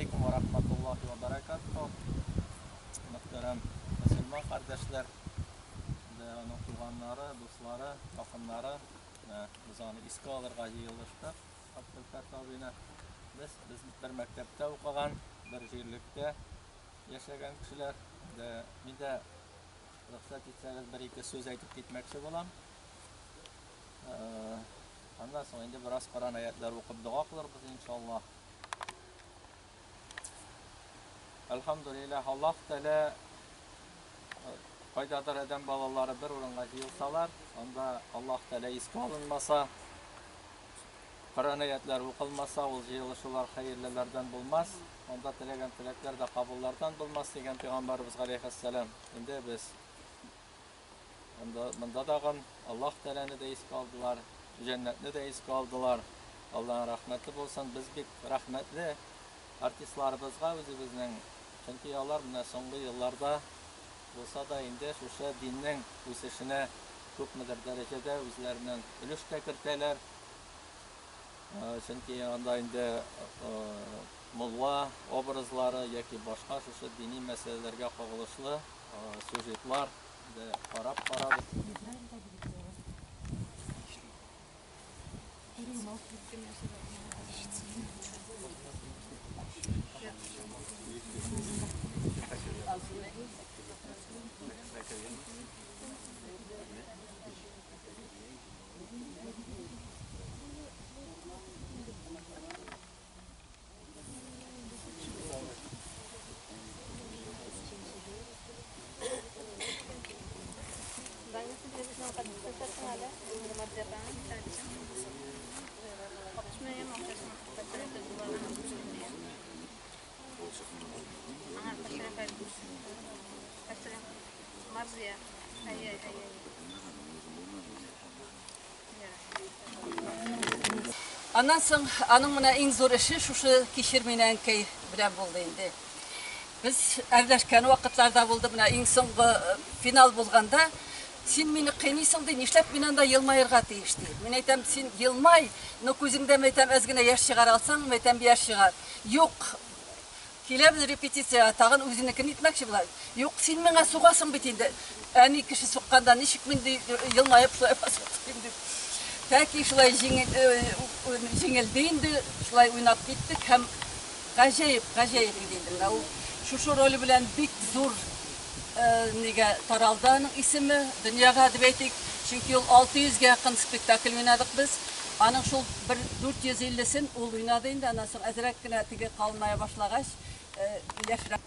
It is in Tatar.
Aleyküm ve rahmetullahi ve berekatuhu. Muhterem Müslüman kardeşler ve onun tuğanları, dostları, yakınları biz onu iske alırga yığılıştık. Abdülfet abine biz bir mektepte okuyan, bir jirlikte yaşayan kişiler ve bir de ruhsat etseniz bir iki söz aytıp gitmekçi bolam. Ondan sonra indi biraz Kur'an ayetler okup dua kılırız inşallah. Elhamdülillah Allah Teala kaydadır eden balaları bir orunga yığılsalar, onda Allah Teala iske alınmasa, Kur'an ayetler okulmasa, o yığılışılar hayırlılardan bulmaz. Onda tilegen tilekler de kabullardan bulmaz degen Peygamberimiz Aleyhisselam. Şimdi biz bunda dağın Allah Teala'nı da iske aldılar, cennetini de iske aldılar. Allah'ın rahmeti bolsun, biz bir rahmetli artistlarımızga özümüzün. Çünkü onlar soňky yıllarda bolsa da indi şuşa dinning ösüşine köpmedir derecede özlerinden ülüş tekirteler. Çünkü onda indi mulla obrazları yoki boshqa şuşa dini meselelerge koguluşlu süjetler de qarab Ondan soň anyň mına iň zor işi şuşy kişir menen key bilen boldy indi. Biz erleşken wagtlarda boldy mına iň soňky final bolganda sen meni kıynysyň diýip niшлep menen da yılmayırga tiýişdi. Men aýtam sen yılmay, no közüňde aýtam ezgine ýaş çygar alsaň, aýtam bir ýaş çygar. Ýok. Kelebiz repetisiýa, tagyn özünikini itmekçi bolar. Ýok, sen meňe sugasyň bit indi. Äni kişi sukanda nişik men yılmayıp sugasyň diýip. Täki şulay jiňildi indi, şulay oýnap gitdik hem gajaýyp indi. Şuşu rolü bilen bik zor nege taraldy anyň ismi, dünýäge dip aýtyk. Çünki ol 600-ge ýakyn spektakl oynadyk biz. Anyň şol 450-sin ol oýnady indi, andan soň azrak gina tigi kalmaya başlagaç ýaşrak.